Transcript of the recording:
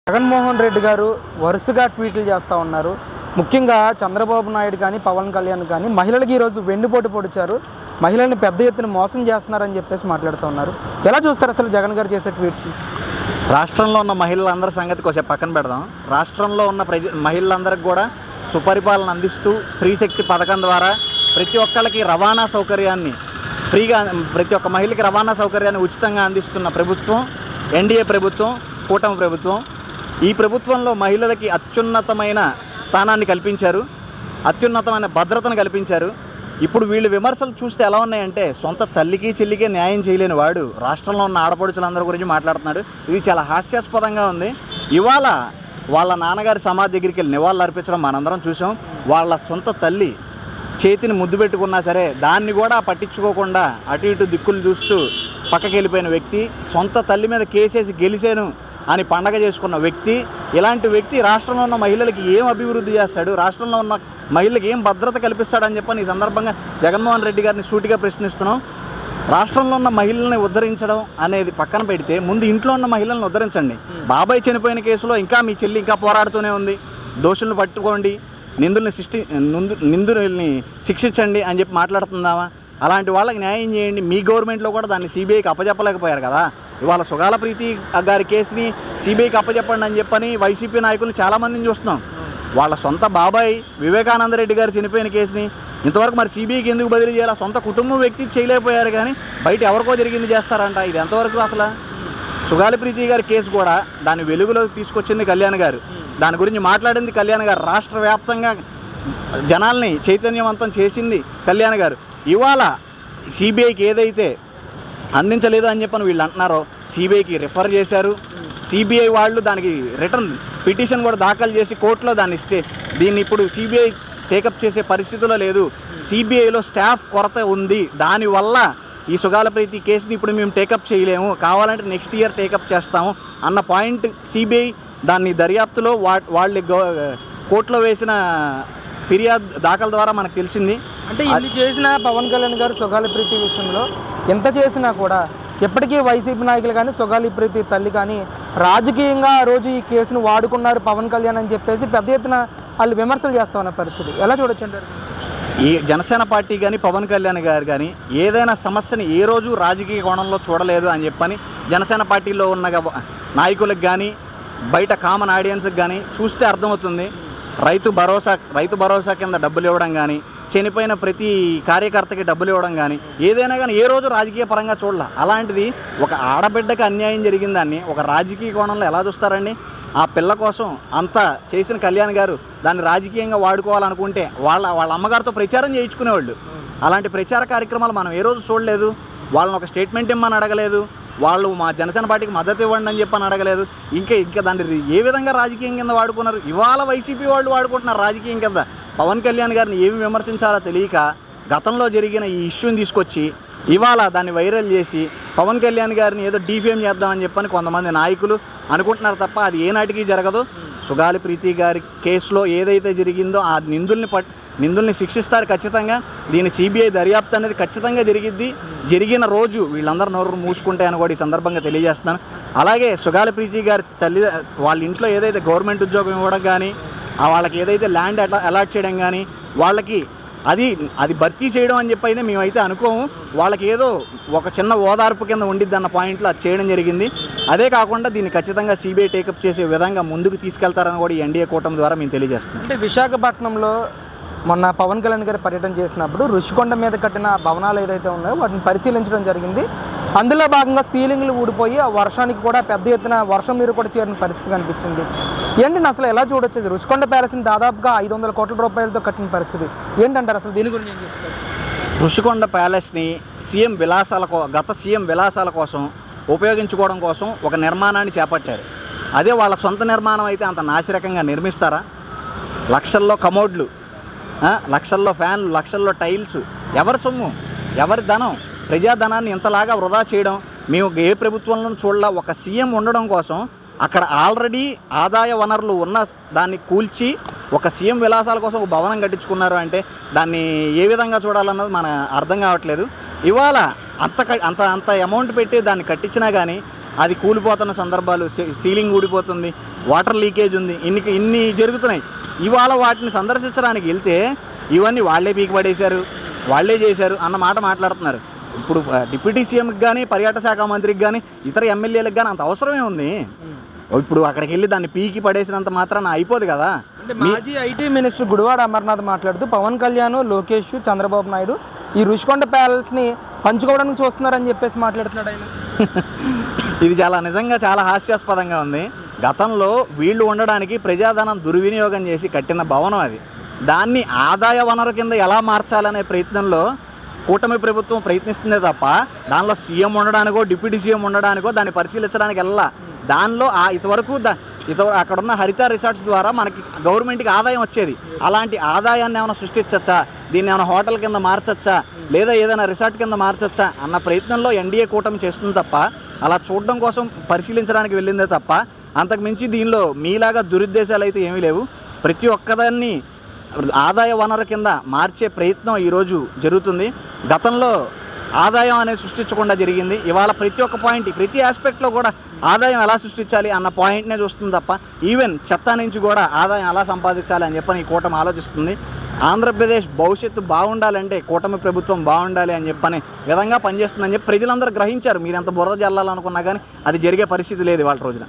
జగన్మోహన్ రెడ్డి గారు వరుసగా ట్వీట్లు చేస్తూ ఉన్నారు. ముఖ్యంగా చంద్రబాబు నాయుడు కానీ పవన్ కళ్యాణ్ కానీ మహిళలకు ఈరోజు వెన్నుపోటు పొడిచారు, మహిళల్ని పెద్ద ఎత్తున మోసం చేస్తున్నారని చెప్పేసి మాట్లాడుతూ ఉన్నారు. ఎలా చూస్తారు అసలు జగన్ గారు చేసే ట్వీట్స్? రాష్ట్రంలో ఉన్న మహిళలందరి సంగతి కొంచెం పక్కన పెడదాం. రాష్ట్రంలో ఉన్న మహిళలందరికీ కూడా సుపరిపాలన అందిస్తూ స్త్రీశక్తి పథకం ద్వారా ప్రతి ఒక్కరికి రవాణా సౌకర్యాన్ని ఫ్రీగా, ప్రతి ఒక్క మహిళకి రవాణా సౌకర్యాన్ని ఉచితంగా అందిస్తున్న ప్రభుత్వం ఎన్డీఏ ప్రభుత్వం, కూటమి ప్రభుత్వం. ఈ ప్రభుత్వంలో మహిళలకి అత్యున్నతమైన స్థానాన్ని కల్పించారు, అత్యున్నతమైన భద్రతను కల్పించారు. ఇప్పుడు వీళ్ళు విమర్శలు చూస్తే ఎలా ఉన్నాయంటే, సొంత తల్లికి చెల్లికే న్యాయం చేయలేని వాడు రాష్ట్రంలో ఉన్న ఆడపడుచులందరి గురించి మాట్లాడుతున్నాడు. ఇది చాలా హాస్యాస్పదంగా ఉంది. ఇవాళ వాళ్ళ నాన్నగారి సమాధి దగ్గరికి వెళ్ళి నివాళులు అర్పించడం మనందరం చూసాం. వాళ్ళ సొంత తల్లి చేతిని ముద్దు పెట్టుకున్నా సరే దాన్ని కూడా పట్టించుకోకుండా అటు ఇటు దిక్కులు చూస్తూ పక్కకి వెళ్ళిపోయిన వ్యక్తి, సొంత తల్లి మీద కేసేసి గెలిచాను అని పండగ చేసుకున్న వ్యక్తి. ఇలాంటి వ్యక్తి రాష్ట్రంలో ఉన్న మహిళలకి ఏం అభివృద్ధి చేస్తాడు, రాష్ట్రంలో ఉన్న మహిళలకు ఏం భద్రత కల్పిస్తాడని చెప్పని ఈ సందర్భంగా జగన్మోహన్ రెడ్డి గారిని సూటిగా ప్రశ్నిస్తున్నాం. రాష్ట్రంలో ఉన్న మహిళల్ని ఉద్ధరించడం అనేది పక్కన పెడితే ముందు ఇంట్లో ఉన్న మహిళలను ఉద్ధరించండి. బాబాయ్ చనిపోయిన కేసులో ఇంకా మీ చెల్లి ఇంకా పోరాడుతూనే ఉంది. దోషులను పట్టుకోండి, నిందుల్ని శిక్షించండి అని చెప్పి మాట్లాడుతుందామా? అలాంటి వాళ్ళకి న్యాయం చేయండి. మీ గవర్నమెంట్లో కూడా దాన్ని సిబిఐకి అప్పచెప్పలేకపోయారు కదా. ఇవాళ సుగాల ప్రీతి గారి కేసుని సిబిఐకి అప్పచెప్పండి అని చెప్పని వైసీపీ నాయకులు చాలామందిని చూస్తున్నాం. వాళ్ళ సొంత బాబాయ్ వివేకానంద రెడ్డి గారు చనిపోయిన కేసుని ఇంతవరకు మరి సిబిఐకి ఎందుకు బదిలీ చేయాలి? సొంత కుటుంబం వ్యక్తి చేయలేకపోయారు కానీ బయట ఎవరికో జరిగింది చేస్తారంట. ఇది ఎంతవరకు అసలు? సుగాలి ప్రీతి గారి కేసు కూడా దాన్ని వెలుగులోకి తీసుకొచ్చింది కళ్యాణ్ గారు, దాని గురించి మాట్లాడింది కళ్యాణ్ గారు, రాష్ట్ర వ్యాప్తంగా జనాల్ని చైతన్యవంతం చేసింది కళ్యాణ్ గారు. ఇవాళ సిబిఐకి ఏదైతే అందించలేదు అని చెప్పని వీళ్ళు అంటున్నారో సిబిఐకి రిఫర్ చేశారు. సిబిఐ వాళ్ళు దానికి రిటర్న్ పిటిషన్ కూడా దాఖలు చేసి కోర్టులో దీన్ని ఇప్పుడు సిబిఐ టేకప్ చేసే పరిస్థితిలో లేదు. సిబిఐలో స్టాఫ్ కొరత ఉంది. దానివల్ల ఈ సుగాల ప్రీతి కేసుని ఇప్పుడు మేము టేకప్ చేయలేము, కావాలంటే నెక్స్ట్ ఇయర్ టేకప్ చేస్తాము అన్న పాయింట్ సిబిఐ దాన్ని దర్యాప్తులో వాళ్ళు కోర్టులో వేసిన ఫిర్యాదు దాఖల ద్వారా మనకు తెలిసింది. అంటే ఇన్ని చేసిన పవన్ కళ్యాణ్ గారు సుగాలి ప్రీతి విషయంలో ఎంత చేసినా కూడా ఎప్పటికీ వైసీపీ నాయకులు కానీ సుగాలి ప్రీతి తల్లి కానీ రాజకీయంగా ఆ రోజు ఈ కేసును వాడుకున్నారు పవన్ కళ్యాణ్ అని చెప్పేసి పెద్ద ఎత్తున వాళ్ళు విమర్శలు చేస్తా ఉన్న పరిస్థితి ఎలా చూడొచ్చు అంటారు? ఈ జనసేన పార్టీ కానీ పవన్ కళ్యాణ్ గారు కానీ ఏదైనా సమస్యని ఏ రోజు రాజకీయ కోణంలో చూడలేదు అని చెప్పని జనసేన పార్టీలో ఉన్న నాయకులకు కానీ బయట కామన్ ఆడియన్స్కి కానీ చూస్తే అర్థమవుతుంది. రైతు భరోసా కింద డబ్బులు ఇవ్వడం కానీ, చనిపోయిన ప్రతి కార్యకర్తకి డబ్బులు ఇవ్వడం కానీ, ఏదైనా కానీ ఏ రోజు రాజకీయ పరంగా చూడాల. అలాంటిది ఒక ఆడబిడ్డకి అన్యాయం జరిగిందాన్ని ఒక రాజకీయ కోణంలో ఎలా చూస్తారండి? ఆ పిల్ల కోసం అంతా చేసిన కళ్యాణ్ గారు దాన్ని రాజకీయంగా వాడుకోవాలనుకుంటే వాళ్ళ అమ్మగారితో ప్రచారం చేయించుకునేవాళ్ళు. అలాంటి ప్రచార కార్యక్రమాలు మనం ఏ రోజు చూడలేదు. వాళ్ళని ఒక స్టేట్మెంట్ ఇమ్మని అడగలేదు, వాళ్ళు మా జనసేన పార్టీకి మద్దతు ఇవ్వండి అని చెప్పని అడగలేదు. ఇంకా దాన్ని ఏ విధంగా రాజకీయం కింద వాడుకున్నారు? ఇవాళ వైసీపీ వాళ్ళు వాడుకుంటున్నారు రాజకీయం కింద. పవన్ కళ్యాణ్ గారిని ఏమి విమర్శించాలో తెలియక గతంలో జరిగిన ఈ ఇష్యూని తీసుకొచ్చి ఇవాళ దాన్ని వైరల్ చేసి పవన్ కళ్యాణ్ గారిని ఏదో డీఫేమ్ చేద్దామని చెప్పని కొంతమంది నాయకులు అనుకుంటున్నారు తప్ప అది ఏనాటికి జరగదు. సుగాలి ప్రీతి గారి కేసులో ఏదైతే జరిగిందో ఆ నిందుల్ని శిక్షిస్తారు ఖచ్చితంగా. దీని సిబిఐ దర్యాప్తు అనేది ఖచ్చితంగా జరిగిన రోజు వీళ్ళందరూ నోరు మూసుకుంటాయని కూడా ఈ సందర్భంగా తెలియజేస్తున్నాను. అలాగే సుగాలి ప్రీతి గారి తల్లి వాళ్ళ ఇంట్లో ఏదైతే గవర్నమెంట్ ఉద్యోగం ఇవ్వడం కానీ, వాళ్ళకి ఏదైతే ల్యాండ్ అలాట్ చేయడం కానీ, వాళ్ళకి అది భర్తీ చేయడం అని చెప్పి అయితే మేమైతే అనుకోము. వాళ్ళకి ఏదో ఒక చిన్న ఓదార్పు కింద ఉండిద్ది అన్న పాయింట్లో అది చేయడం జరిగింది. అదే కాకుండా దీన్ని ఖచ్చితంగా సిబిఐ టేకప్ చేసే విధంగా ముందుకు తీసుకెళ్తారని కూడా ఈ ఎన్డీఏ కూటమి ద్వారా మేము తెలియజేస్తున్నాం. అంటే విశాఖపట్నంలో మొన్న పవన్ కళ్యాణ్ గారు పర్యటన చేసినప్పుడు రుషికొండ మీద కట్టిన భవనాలు ఏదైతే ఉన్నాయో వాటిని పరిశీలించడం జరిగింది. అందులో భాగంగా సీలింగ్లు ఊడిపోయి ఆ వర్షానికి కూడా పెద్ద ఎత్తున వర్షం నీరు కూడా చేరిన పరిస్థితి కనిపించింది. ఏంటంటే అసలు ఎలా చూడొచ్చేది? రుషికొండ ప్యాలెస్ని దాదాపుగా 500 కోట్ల రూపాయలతో కట్టిన పరిస్థితి ఏంటంటారు? అసలు దీని గురించి ఏం చెప్తారు? రుషికొండ ప్యాలెస్ని గత సీఎం విలాసాల కోసం ఉపయోగించుకోవడం కోసం ఒక నిర్మాణాన్ని చేపట్టారు. అదే వాళ్ళ సొంత నిర్మాణం అయితే అంత నాసిరకంగా నిర్మిస్తారా? లక్షల్లో కమోడ్లు, లక్షల్లో ఫ్యాన్లు, లక్షల్లో టైల్స్, ఎవరి సొమ్ము, ఎవరి ధనం, ప్రజాధనాన్ని ఇంతలాగా వృధా చేయడం మేము ఏ ప్రభుత్వంలోనూ చూడలా. ఒక సీఎం ఉండడం కోసం అక్కడ ఆల్రెడీ ఆదాయ వనరులు ఉన్న దాన్ని కూల్చి ఒక సీఎం విలాసాల కోసం ఒక భవనం కట్టించుకున్నారు అంటే దాన్ని ఏ విధంగా చూడాలన్నది మన అర్థం కావట్లేదు. ఇవాళ అంత అమౌంట్ పెట్టి దాన్ని కట్టించినా కానీ అది కూలిపోతున్న సందర్భాలు, సీలింగ్ ఊడిపోతుంది, వాటర్ లీకేజ్ ఉంది, ఇన్ని జరుగుతున్నాయి. ఇవాళ వాటిని సందర్శించడానికి వెళ్తే ఇవన్నీ వాళ్ళే పీకి పడేశారు, వాళ్ళే చేశారు అన్న మాట మాట్లాడుతున్నారు. ఇప్పుడు డిప్యూటీ సీఎంకి కానీ, పర్యాటక శాఖ మంత్రికి కానీ, ఇతర ఎమ్మెల్యేలకు కానీ అంత అవసరమే ఉంది. ఇప్పుడు అక్కడికి వెళ్ళి దాన్ని పీకి పడేసినంత మాత్రాన అయిపోదు కదా. అంటే మాజీ ఐటీ మినిస్టర్ గుడివాడ అమర్నాథ్ మాట్లాడుతూ పవన్ కళ్యాణ్, లోకేష్, చంద్రబాబు నాయుడు ఈ రుషికొండ ప్యాలెస్ని పంచుకోవడానికి చూస్తున్నారని చెప్పేసి మాట్లాడుతున్నాడు ఆయన. ఇది నిజంగా చాలా హాస్యాస్పదంగా ఉంది. గతంలో వీళ్ళు ఉండడానికి ప్రజాధనం దుర్వినియోగం చేసి కట్టిన భవనం అది. దాన్ని ఆదాయ వనరు కింద ఎలా మార్చాలనే ప్రయత్నంలో కూటమి ప్రభుత్వం ప్రయత్నిస్తుందే తప్ప దానిలో సీఎం ఉండడానికో, డిప్యూటీ సీఎం ఉండడానికో దాన్ని పరిశీలించడానికి వెళ్ళా. దానిలో ఇంతవరకు అక్కడున్న హరిత రిసార్ట్స్ ద్వారా మనకి గవర్నమెంట్కి ఆదాయం వచ్చేది. అలాంటి ఆదాయాన్ని ఏమైనా సృష్టించచ్చా, దీన్ని ఏమైనా హోటల్ కింద మార్చచ్చా, లేదా ఏదైనా రిసార్ట్ కింద మార్చచ్చా అన్న ప్రయత్నంలో ఎన్డీఏ కూటమి చేస్తుంది తప్ప, అలా చూడడం కోసం పరిశీలించడానికి వెళ్ళిందే తప్ప అంతకుమించి దీనిలో మీలాగా దురుద్దేశాలు అయితే ఏమీ లేవు. ప్రతి ఒక్కదాన్ని ఆదాయ వనరు కింద మార్చే ప్రయత్నం ఈరోజు జరుగుతుంది. గతంలో ఆదాయం అనేది సృష్టించకుండా జరిగింది. ఇవాళ ప్రతి ఒక్క పాయింట్, ప్రతి ఆస్పెక్ట్లో కూడా ఆదాయం ఎలా సృష్టించాలి అన్న పాయింట్నే చూస్తుంది తప్ప ఈవెన్ చెత్త నుంచి కూడా ఆదాయం ఎలా సంపాదించాలి అని చెప్పని ఈ కూటమి ఆలోచిస్తుంది. ఆంధ్రప్రదేశ్ భవిష్యత్తు బాగుండాలంటే కూటమి ప్రభుత్వం బాగుండాలి అని చెప్పని విధంగా పనిచేస్తుందని చెప్పి ప్రజలందరూ గ్రహించారు. మీరు ఎంత బురద జల్లాలనుకున్నా కానీ అది జరిగే పరిస్థితి లేదు వాళ్ళ రోజున.